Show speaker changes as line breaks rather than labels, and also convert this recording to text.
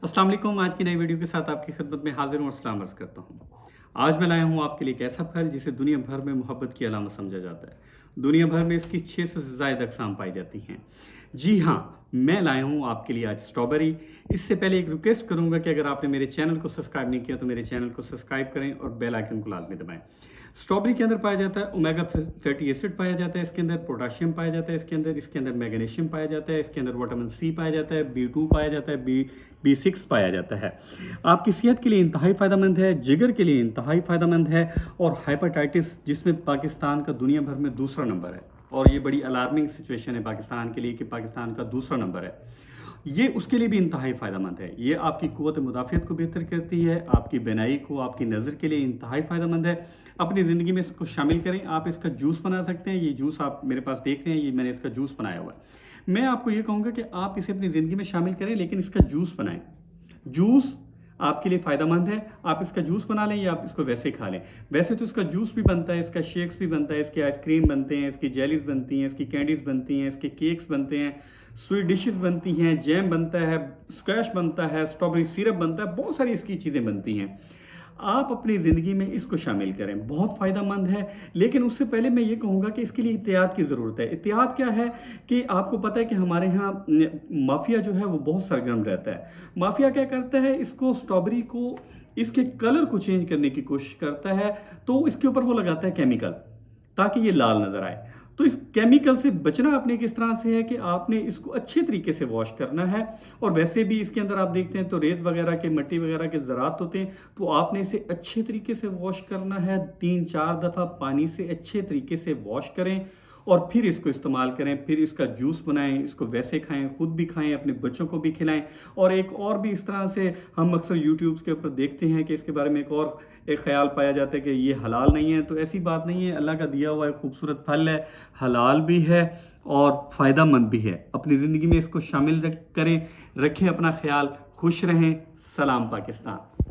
अस्सलाम वालेकुम। आज की नई वीडियो के साथ आपकी खिदमत में हाजिर हूँ और सलाम अर्ज़ करता हूँ। आज मैं लाया हूँ आपके लिए एक ऐसा फल जिसे दुनिया भर में मोहब्बत की अलामत समझा जाता है। दुनिया भर में इसकी 600 से ज़ायद अक़साम पाई जाती हैं। जी हाँ, मैं लाया हूँ आपके लिए आज स्ट्रॉबेरी। इससे पहले एक रिक्वेस्ट करूँगा कि अगर आपने मेरे चैनल को सब्सक्राइब नहीं किया तो मेरे चैनल को सब्सक्राइब करें और बेल आइकन को लाज़मी दबाएँ। स्ट्रॉबेरी के अंदर पाया जाता है ओमेगा फैटी एसिड पाया जाता है, इसके अंदर पोटाशियम पाया जाता है, इसके अंदर मैग्नीशियम पाया जाता है, इसके अंदर विटामिन सी पाया जाता है, B2 पाया जाता है, B6 पाया जाता है। आपकी सेहत के लिए इंतहाई फ़ायदेमंद है, जिगर के लिए इंतहाई फ़ायदेमंद है और हेपेटाइटिस जिसमें पाकिस्तान का दुनिया भर में दूसरा नंबर है और ये बड़ी अलार्मिंग सिचुएशन है पाकिस्तान के लिए कि पाकिस्तान का दूसरा नंबर है, ये उसके लिए भी इंतहाई फ़ायदेमंद है। ये आपकी क़ुव्वत मुदाफ़ियत को बेहतर करती है, आपकी बिनाई को, आपकी नज़र के लिए इंतहाई फ़ायदेमंद है। अपनी ज़िंदगी में इसको शामिल करें। आप इसका जूस बना सकते हैं। ये जूस आप मेरे पास देख रहे हैं, ये मैंने इसका जूस बनाया हुआ है। मैं आपको ये कहूँगा कि आप इसे अपनी ज़िंदगी में शामिल करें, लेकिन इसका जूस बनाएं। जूस आपके लिए फ़ायदेमंद है। आप इसका जूस बना लें या आप इसको वैसे ही खा लें। वैसे तो इसका जूस भी बनता है, इसका शेक्स भी बनता है, इसकी आइसक्रीम बनते हैं, इसकी जेलीज़ बनती हैं, इसकी कैंडीज़ बनती हैं, इसके केक्स बनते हैं, स्वीट डिशेस बनती हैं, जैम बनता है, स्क्वैश बनता है, स्ट्रॉबेरी सिरप बनता है, बहुत सारी इसकी चीज़ें बनती हैं। आप अपनी ज़िंदगी में इसको शामिल करें, बहुत फ़ायदेमंद है। लेकिन उससे पहले मैं ये कहूँगा कि इसके लिए एहतियात की ज़रूरत है। एहतियात क्या है कि आपको पता है कि हमारे यहाँ माफिया जो है वो बहुत सरगर्म रहता है। माफिया क्या करता है, इसको स्ट्रॉबेरी को इसके कलर को चेंज करने की कोशिश करता है, तो इसके ऊपर वो लगाता है केमिकल ताकि ये लाल नज़र आए। तो इस केमिकल से बचना अपने किस तरह से है कि आपने इसको अच्छे तरीके से वॉश करना है। और वैसे भी इसके अंदर आप देखते हैं तो रेत वगैरह के, मिट्टी वगैरह के ज़रात होते हैं, तो आपने इसे अच्छे तरीके से वॉश करना है। 3-4 दफ़ा पानी से अच्छे तरीके से वॉश करें और फिर इसको इस्तेमाल करें, फिर इसका जूस बनाएं, इसको वैसे खाएं, खुद भी खाएं, अपने बच्चों को भी खिलाएं। और एक और भी इस तरह से हम अक्सर यूट्यूब के ऊपर देखते हैं कि इसके बारे में एक ख्याल पाया जाता है कि ये हलाल नहीं है, तो ऐसी बात नहीं है। अल्लाह का दिया हुआ एक खूबसूरत फल है, हलाल भी है और फ़ायदेमंद भी है। अपनी ज़िंदगी में इसको शामिल करें, रखें अपना ख्याल, खुश रहें। सलाम पाकिस्तान।